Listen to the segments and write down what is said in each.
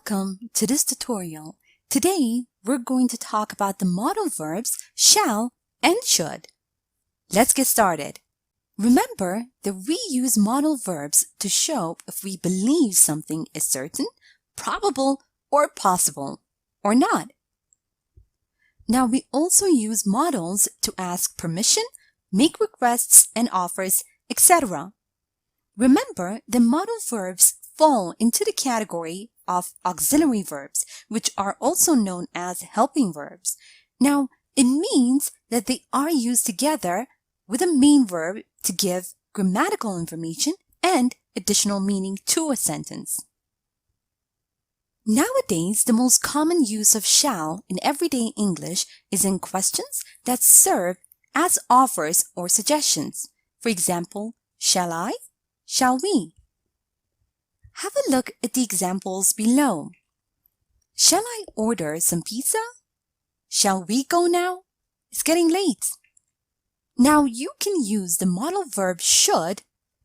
Welcome to this tutorial. Today, we're going to talk about the modal verbs shall and should. Let's get started. Remember that we use modal verbs to show if we believe something is certain, probable, or possible, or not. Now, we also use modals to ask permission, make requests and offers, etc. Remember, the modal verbs fall into the category of auxiliary verbs, which are also known as helping verbs. Now, it means that they are used together with a main verb to give grammatical information and additional meaning to a sentence. Nowadays, the most common use of shall in everyday English is in questions that serve as offers or suggestions. For example, shall I? Shall we? Have a look at the examples below. Shall I order some pizza? Shall we go now? It's getting late. Now you can use the modal verb should,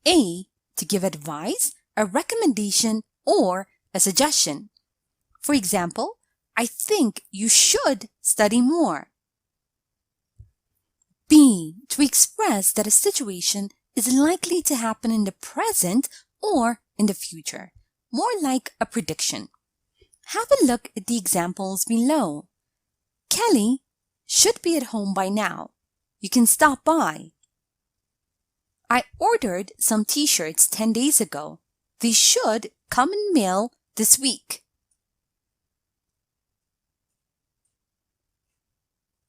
A, to give advice, a recommendation, or a suggestion. For example, I think you should study more. B, to express that a situation is likely to happen in the present or in the future, more like a prediction. Have a look at the examples below. Kelly should be at home by now. You can stop by. I ordered some t-shirts 10 days ago. They should come in mail this week.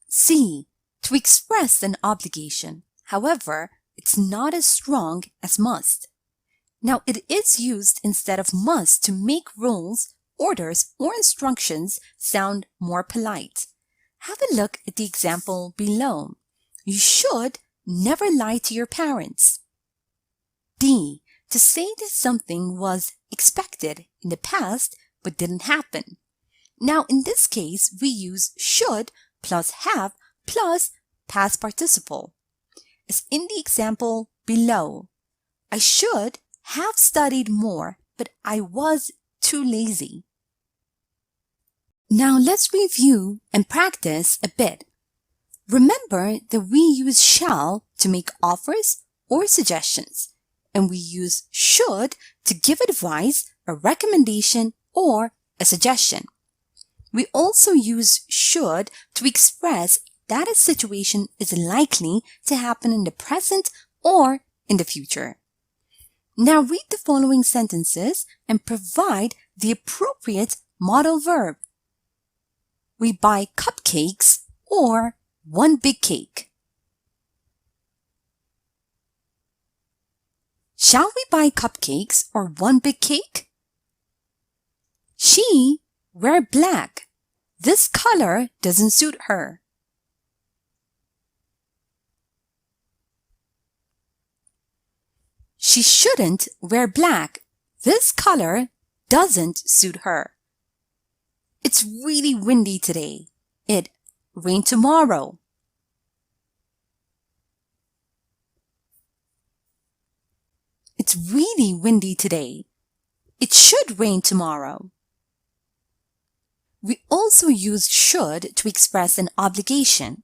C, to express an obligation. However, it's not as strong as must. Now, it is used instead of must to make rules, orders, or instructions sound more polite. Have a look at the example below. You should never lie to your parents. D, to say that something was expected in the past but didn't happen. Now, in this case, we use should plus have plus past participle. As in the example below, I should have studied more, but I was too lazy. Now let's review and practice a bit. Remember that we use shall to make offers or suggestions, and we use should to give advice, a recommendation, or a suggestion. We also use should to express that a situation is likely to happen in the present or in the future. Now read the following sentences and provide the appropriate modal verb. We buy cupcakes or one big cake. Shall we buy cupcakes or one big cake? She wear black. This color doesn't suit her. She shouldn't wear black. This color doesn't suit her. It's really windy today. It rain tomorrow. It's really windy today. It should rain tomorrow. We also use should to express an obligation.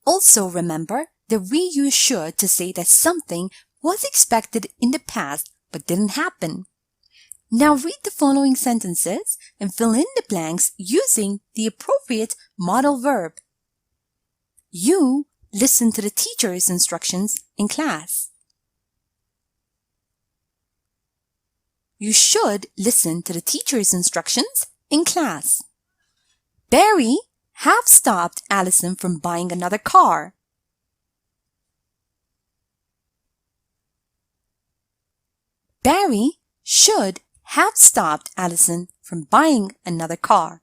Also remember that we use should to say that something was expected in the past but didn't happen. Now read the following sentences and fill in the blanks using the appropriate modal verb. You listen to the teacher's instructions in class. You should listen to the teacher's instructions in class. Barry have stopped Allison from buying another car. Barry should have stopped Allison from buying another car.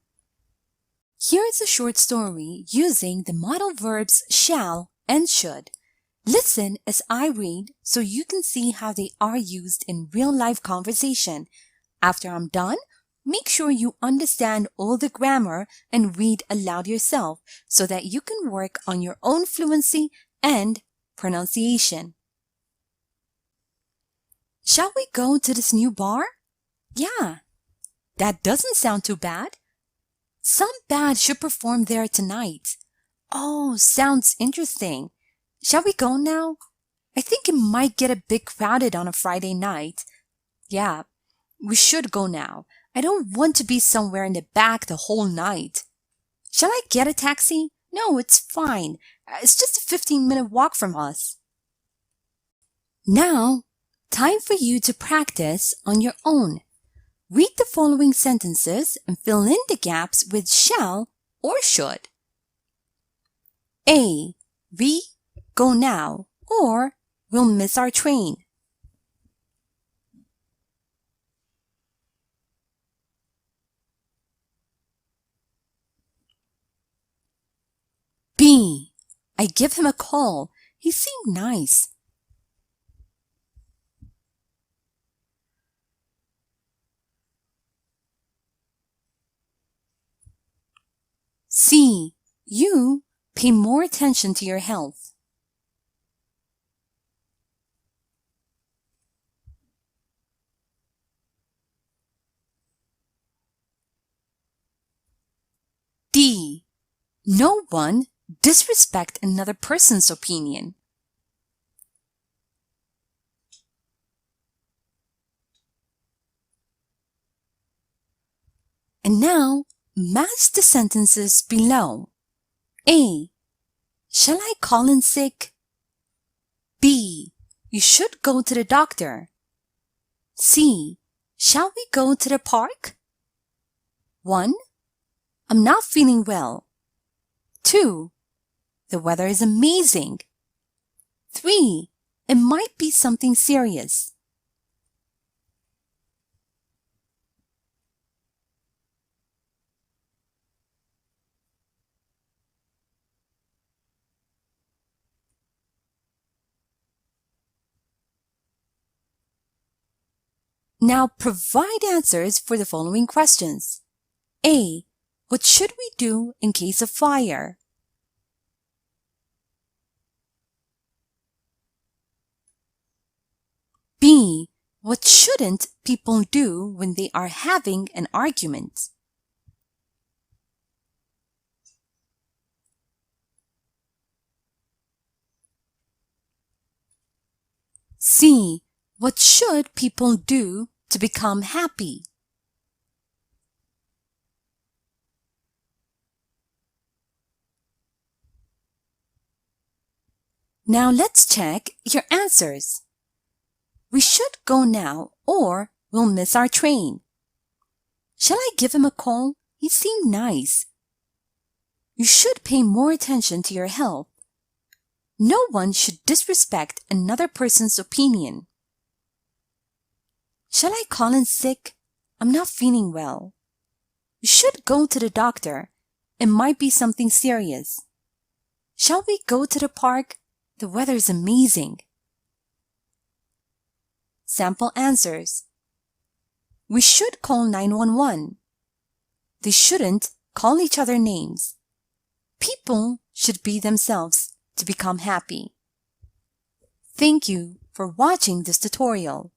Here is a short story using the modal verbs shall and should. Listen as I read so you can see how they are used in real-life conversation. After I'm done, make sure you understand all the grammar and read aloud yourself so that you can work on your own fluency and pronunciation. Shall we go to this new bar? Yeah. that doesn't sound too bad. Some band should perform there tonight. Oh, sounds interesting. Shall we go now? I think it might get a bit crowded on a Friday night. Yeah, we should go now. I don't want to be somewhere in the back the whole night. Shall I get a taxi? No, it's fine. It's just a 15-minute walk from us. Now, time for you to practice on your own. Read the following sentences and fill in the gaps with shall or should. A. We go now, or we'll miss our train. B. I give him a call. He seemed nice. C. You pay more attention to your health. D. No one disrespect another person's opinion. And now, match the sentences below. A. Shall I call in sick? B. You should go to the doctor. C. Shall we go to the park? 1. I'm not feeling well. 2. The weather is amazing. 3. It might be something serious. Now provide answers for the following questions. A. What should we do in case of fire? B. What shouldn't people do when they are having an argument? C. What should people do to become happy? Now let's check your answers. We should go now or we'll miss our train. Shall I give him a call? He seemed nice. You should pay more attention to your health. No one should disrespect another person's opinion. Shall I call in sick? I'm not feeling well. You should go to the doctor. It might be something serious. Shall we go to the park? The weather is amazing. Sample answers. We should call 911. They shouldn't call each other names. People should be themselves to become happy. Thank you for watching this tutorial.